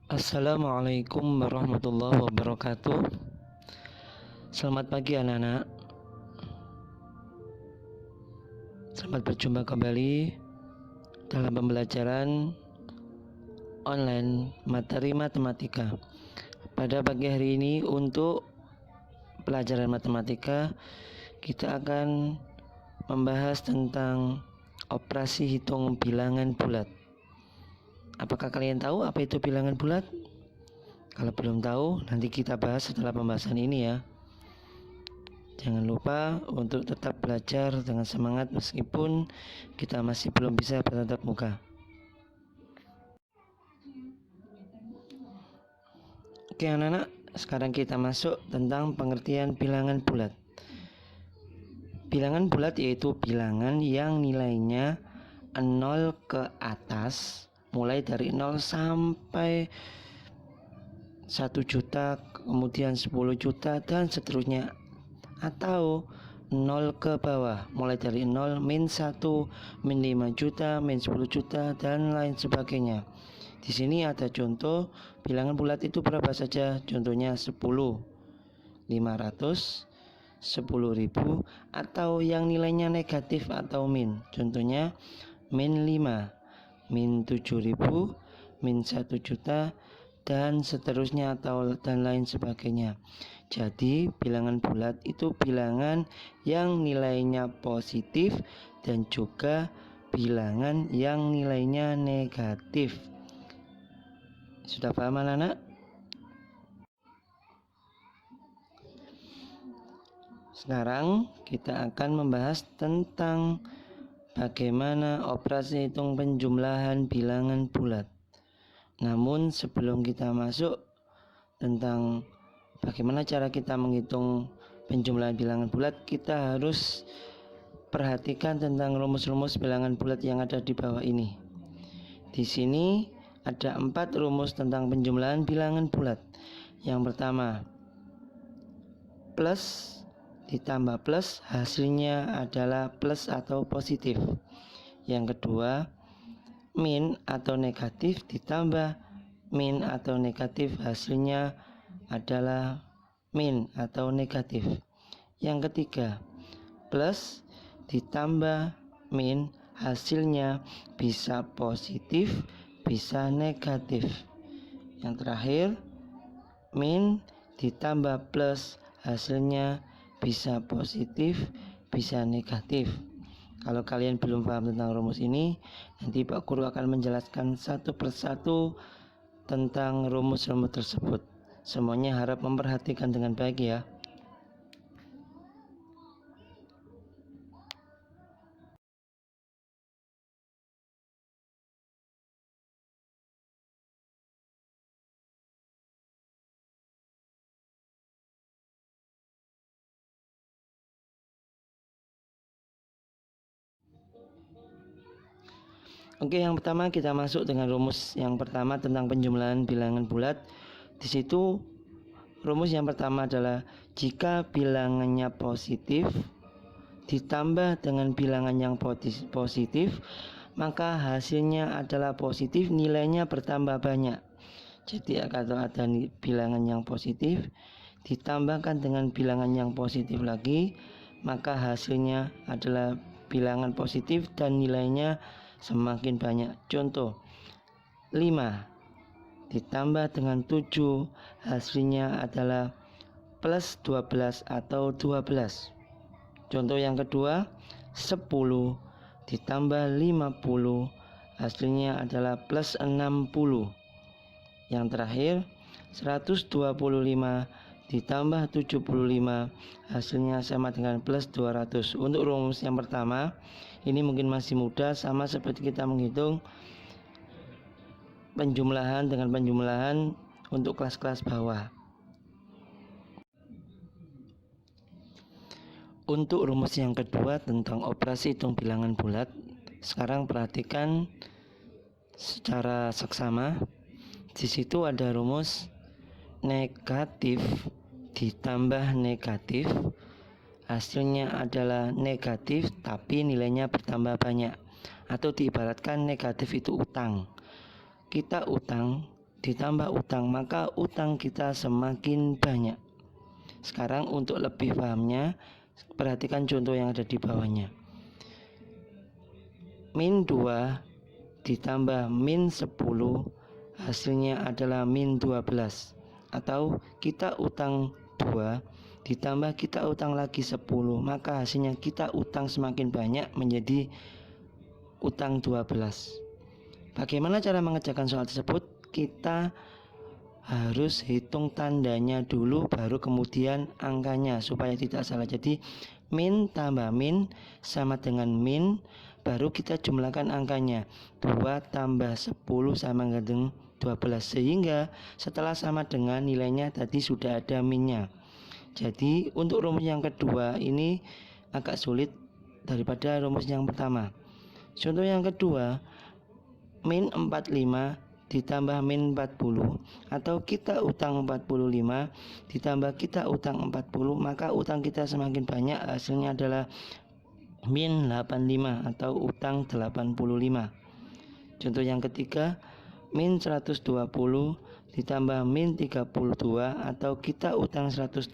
Assalamualaikum warahmatullahi wabarakatuh. Selamat pagi anak-anak. Selamat berjumpa kembali dalam pembelajaran online materi matematika. Pada pagi hari ini untuk pelajaran matematika kita akan membahas tentang operasi hitung bilangan bulat. Apakah kalian tahu apa itu bilangan bulat? Kalau belum tahu, nanti kita bahas setelah pembahasan ini ya. Jangan lupa untuk tetap belajar dengan semangat meskipun kita masih belum bisa bertatap muka. Oke anak-anak, sekarang kita masuk tentang pengertian bilangan bulat. Bilangan bulat yaitu bilangan yang nilainya 0 ke atas, mulai dari 0 sampai 1 juta, kemudian 10 juta dan seterusnya, atau 0 ke bawah, mulai dari 0 min 1, min 5 juta, min 10 juta dan lain sebagainya. Di sini ada contoh bilangan bulat itu berapa saja? Contohnya 10, 500, 10.000, atau yang nilainya negatif atau min. Contohnya min 5, min 7.000, min 1 juta dan seterusnya atau dan lain sebagainya. Jadi bilangan bulat itu bilangan yang nilainya positif dan juga bilangan yang nilainya negatif. Sudah paham anak-anak? Sekarang kita akan membahas tentang bagaimana operasi hitung penjumlahan bilangan bulat. Namun sebelum kita masuk tentang bagaimana cara kita menghitung penjumlahan bilangan bulat, kita harus perhatikan tentang rumus-rumus bilangan bulat yang ada di bawah ini. Di sini ada 4 rumus tentang penjumlahan bilangan bulat. Yang pertama, plus ditambah plus hasilnya adalah plus atau positif. Yang kedua, min atau negatif ditambah min atau negatif hasilnya adalah min atau negatif. Yang ketiga, plus ditambah min hasilnya bisa positif, bisa negatif. Yang terakhir, min ditambah plus hasilnya bisa positif, bisa negatif. Kalau kalian belum paham tentang rumus ini, nanti Pak Guru akan menjelaskan satu persatu tentang rumus-rumus tersebut. Semuanya harap memperhatikan dengan baik ya. Oke, yang pertama kita masuk dengan rumus yang pertama tentang penjumlahan bilangan bulat. Di situ rumus yang pertama adalah jika bilangannya positif ditambah dengan bilangan yang positif, maka hasilnya adalah positif, nilainya bertambah banyak. Jadi kalau ada bilangan yang positif ditambahkan dengan bilangan yang positif lagi, maka hasilnya adalah bilangan positif dan nilainya semakin banyak. Contoh, 5 ditambah dengan 7 hasilnya adalah plus 12 atau 12. Contoh yang kedua, 10 ditambah 50 hasilnya adalah plus 60. Yang terakhir, 125 ditambah 75 hasilnya sama dengan plus 200. Untuk rumus yang pertama, ini mungkin masih mudah, sama seperti kita menghitung penjumlahan dengan penjumlahan untuk kelas-kelas bawah. Untuk rumus yang kedua tentang operasi hitung bilangan bulat, sekarang perhatikan secara seksama. Di situ ada rumus negatif ditambah negatif, hasilnya adalah negatif tapi nilainya bertambah banyak. Atau diibaratkan negatif itu utang. Kita utang ditambah utang, maka utang kita semakin banyak. Sekarang untuk lebih pahamnya, perhatikan contoh yang ada di bawahnya. Min 2 ditambah min 10 hasilnya adalah min 12. Atau kita utang 2 ditambah kita utang lagi 10, maka hasilnya kita utang semakin banyak menjadi utang 12. Bagaimana cara mengerjakan soal tersebut? Kita harus hitung tandanya dulu baru kemudian angkanya supaya tidak salah. Jadi min tambah min sama dengan min, baru kita jumlahkan angkanya. 2 tambah 10 sama dengan 12, sehingga setelah sama dengan nilainya tadi sudah ada minnya. Jadi untuk rumus yang kedua ini agak sulit daripada rumus yang pertama. Contoh yang kedua, min 45 ditambah min 40, atau kita utang 45 ditambah kita utang 40, maka utang kita semakin banyak, hasilnya adalah min 85 atau utang 85. Contoh yang ketiga, min 120 ditambah min 32, atau kita utang 120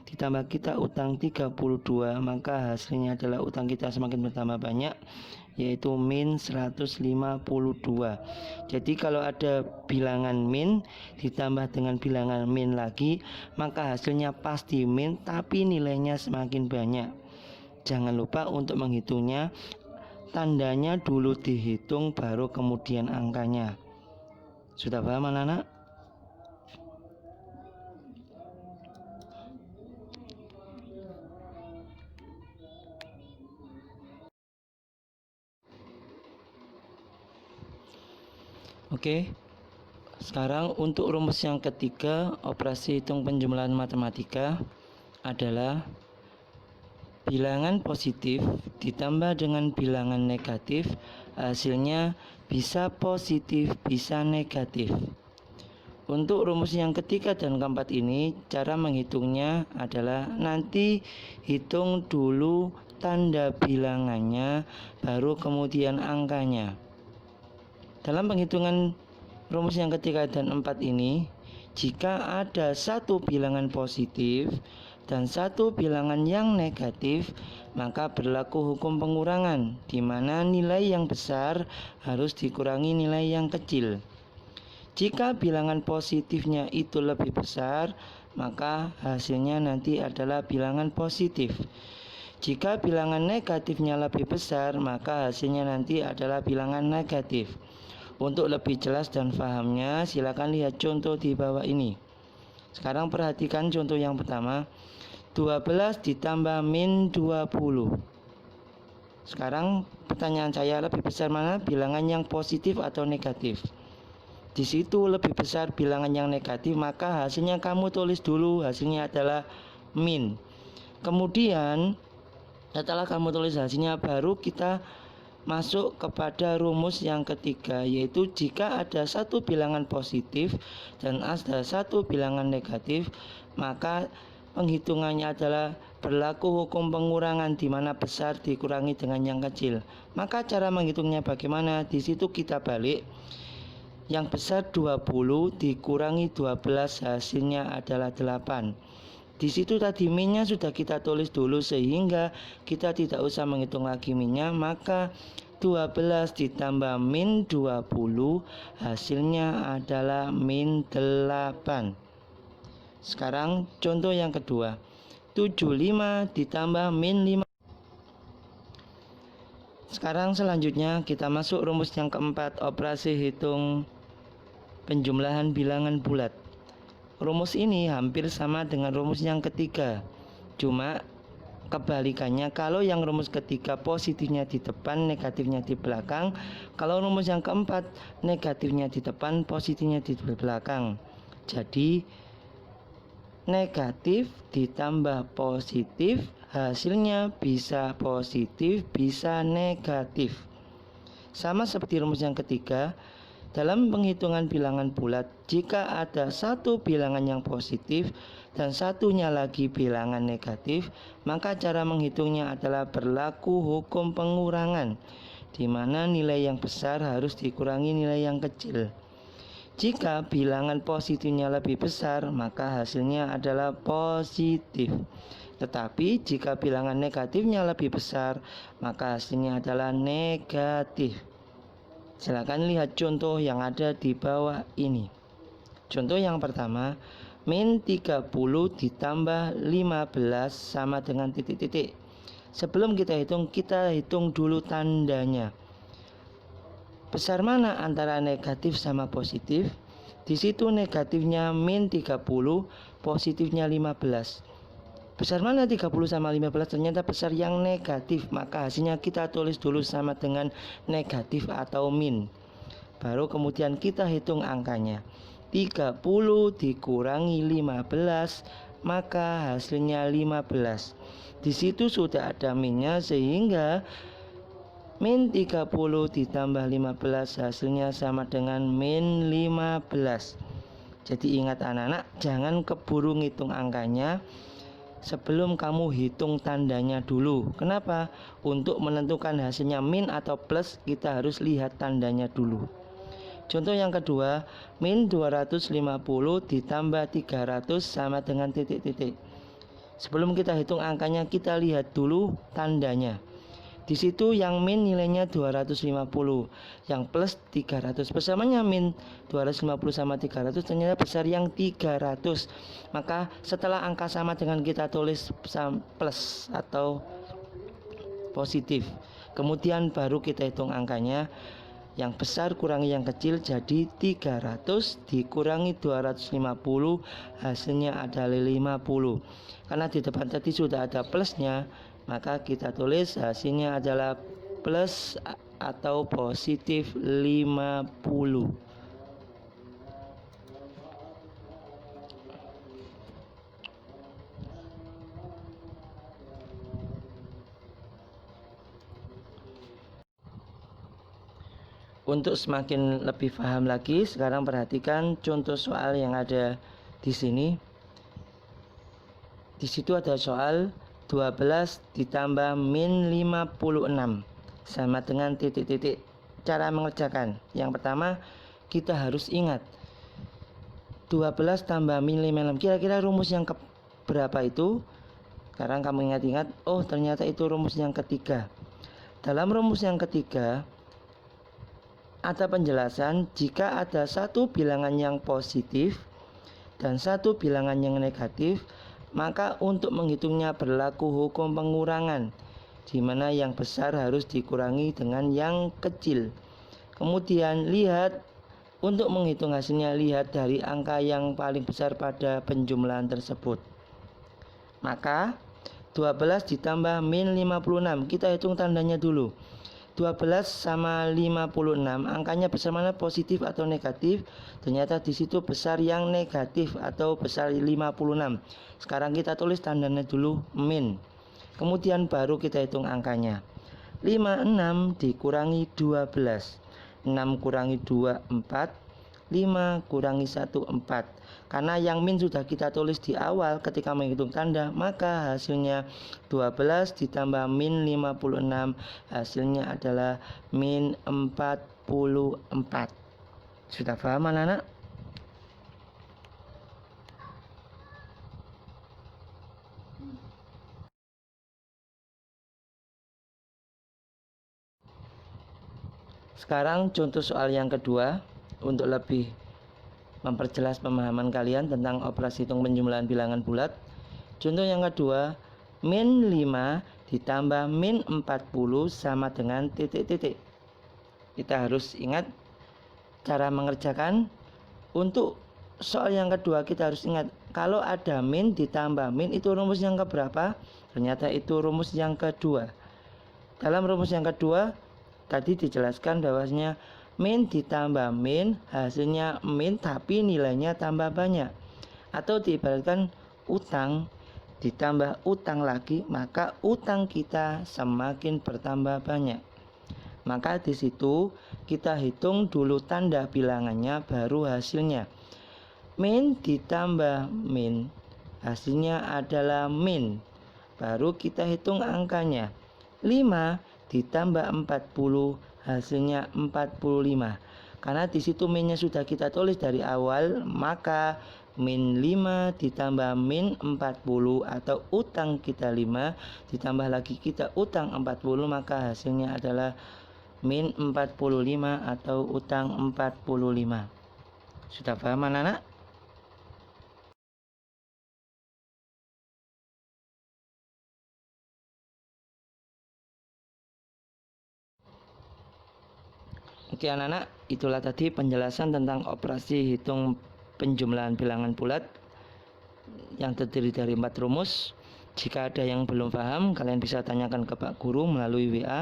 ditambah kita utang 32, maka hasilnya adalah utang kita semakin bertambah banyak, yaitu min 152. Jadi kalau ada bilangan min ditambah dengan bilangan min lagi, maka hasilnya pasti min tapi nilainya semakin banyak. Jangan lupa untuk menghitungnya, tandanya dulu dihitung baru kemudian angkanya. Sudah paham anak-anak? Oke. Sekarang untuk rumus yang ketiga, operasi hitung penjumlahan matematika adalah bilangan positif ditambah dengan bilangan negatif, hasilnya bisa positif bisa negatif. Untuk rumus yang ketiga dan keempat ini, cara menghitungnya adalah nanti hitung dulu tanda bilangannya baru kemudian angkanya. Dalam penghitungan rumus yang ketiga dan empat ini, jika ada satu bilangan positif dan satu bilangan yang negatif, maka berlaku hukum pengurangan, di mana nilai yang besar harus dikurangi nilai yang kecil. Jika bilangan positifnya itu lebih besar, maka hasilnya nanti adalah bilangan positif. Jika bilangan negatifnya lebih besar, maka hasilnya nanti adalah bilangan negatif. Untuk lebih jelas dan pahamnya, silakan lihat contoh di bawah ini. Sekarang perhatikan contoh yang pertama, 12 ditambah min 20. Sekarang pertanyaan saya, lebih besar mana, bilangan yang positif atau negatif? Di situ lebih besar bilangan yang negatif, maka hasilnya kamu tulis dulu, hasilnya adalah min. Kemudian setelah kamu tulis hasilnya, baru kita masuk kepada rumus yang ketiga, yaitu jika ada satu bilangan positif dan ada satu bilangan negatif, maka penghitungannya adalah berlaku hukum pengurangan, di mana besar dikurangi dengan yang kecil. Maka cara menghitungnya bagaimana? Di situ kita balik. Yang besar 20 dikurangi 12, hasilnya adalah 8. Di situ tadi minnya sudah kita tulis dulu, sehingga kita tidak usah menghitung lagi minnya, maka 12 ditambah min 20 hasilnya adalah min 8. Sekarang contoh yang kedua, 75 ditambah min 5. Sekarang selanjutnya kita masuk rumus yang keempat, operasi hitung penjumlahan bilangan bulat. Rumus ini hampir sama dengan rumus yang ketiga, cuma kebalikannya. Kalau yang rumus ketiga positifnya di depan, negatifnya di belakang. Kalau rumus yang keempat negatifnya di depan, positifnya di belakang. Jadi negatif ditambah positif, hasilnya bisa positif bisa negatif. Sama seperti rumus yang ketiga, dalam penghitungan bilangan bulat, jika ada satu bilangan yang positif dan satunya lagi bilangan negatif, maka cara menghitungnya adalah berlaku hukum pengurangan, di mana nilai yang besar harus dikurangi nilai yang kecil. Jika bilangan positifnya lebih besar, maka hasilnya adalah positif. Tetapi jika bilangan negatifnya lebih besar, maka hasilnya adalah negatif. Silakan lihat contoh yang ada di bawah ini. Contoh yang pertama, min 30 ditambah 15 sama dengan titik-titik. Sebelum kita hitung dulu tandanya. Besar mana antara negatif sama positif? Di situ negatifnya min 30, positifnya 15. Besar mana 30 sama 15? Ternyata besar yang negatif. Maka hasilnya kita tulis dulu sama dengan negatif atau min. Baru kemudian kita hitung angkanya. 30 dikurangi 15, maka hasilnya 15. Di situ sudah ada minnya, sehingga min 30 ditambah 15 hasilnya sama dengan min 15. Jadi ingat anak-anak, jangan keburu ngitung angkanya sebelum kamu hitung tandanya dulu. Kenapa? Untuk menentukan hasilnya min atau plus, kita harus lihat tandanya dulu. Contoh yang kedua, min 250 ditambah 300 sama dengan titik-titik. Sebelum kita hitung angkanya, kita lihat dulu tandanya. Di situ yang min nilainya 250, yang plus 300. Bersamanya min 250 sama 300 ternyata besar yang 300. Maka setelah angka sama dengan kita tulis plus atau positif. Kemudian baru kita hitung angkanya. Yang besar kurangi yang kecil, jadi 300 dikurangi 250 hasilnya adalah 50. Karena di depan tadi sudah ada plusnya, maka kita tulis hasilnya adalah plus atau positif 50. Untuk semakin lebih paham lagi, sekarang perhatikan contoh soal yang ada di sini. Di situ ada soal 12 ditambah min 56 sama dengan titik-titik. Cara mengerjakan. Yang pertama, kita harus ingat 12 tambah min 56. Kira-kira rumus yang berapa itu? Sekarang kamu ingat-ingat, oh ternyata itu rumus yang ketiga. Dalam rumus yang ketiga ada penjelasan jika ada satu bilangan yang positif dan satu bilangan yang negatif, maka untuk menghitungnya berlaku hukum pengurangan, di mana yang besar harus dikurangi dengan yang kecil. Kemudian lihat, untuk menghitung hasilnya, lihat dari angka yang paling besar pada penjumlahan tersebut. Maka 12 ditambah min 56, kita hitung tandanya dulu. 12 sama 56, angkanya besar mana, positif atau negatif? Ternyata di situ besar yang negatif atau besar 56. Sekarang kita tulis tandanya dulu min. Kemudian baru kita hitung angkanya. 56 dikurangi 12. 6 kurangi 2, 4. 5 kurangi 1, 4. Karena yang min sudah kita tulis di awal ketika menghitung tanda, maka hasilnya 12 ditambah min 56, hasilnya adalah min 44. Sudah paham anak-anak? Sekarang contoh soal yang kedua, untuk lebih memperjelas pemahaman kalian tentang operasi hitung penjumlahan bilangan bulat. Contoh yang kedua, min 5 ditambah min 40 sama dengan titik-titik. Kita harus ingat cara mengerjakan. Untuk soal yang kedua kita harus ingat, kalau ada min ditambah min itu rumus yang keberapa? Ternyata itu rumus yang kedua. Dalam rumus yang kedua tadi dijelaskan bahwasanya min ditambah min hasilnya min tapi nilainya tambah banyak. Atau diibaratkan utang ditambah utang lagi, maka utang kita semakin bertambah banyak. Maka di situ kita hitung dulu tanda bilangannya, baru hasilnya. Min ditambah min hasilnya adalah min. Baru kita hitung angkanya. 5 ditambah 40 hasilnya 45. Karena di situ minnya sudah kita tulis dari awal, maka min 5 ditambah min 40 atau utang kita 5 ditambah lagi kita utang 40, maka hasilnya adalah min 45 atau utang 45. Sudah paham anak-anak? Oke anak-anak, itulah tadi penjelasan tentang operasi hitung penjumlahan bilangan bulat yang terdiri dari 4 rumus. Jika ada yang belum paham, kalian bisa tanyakan ke Pak Guru melalui WA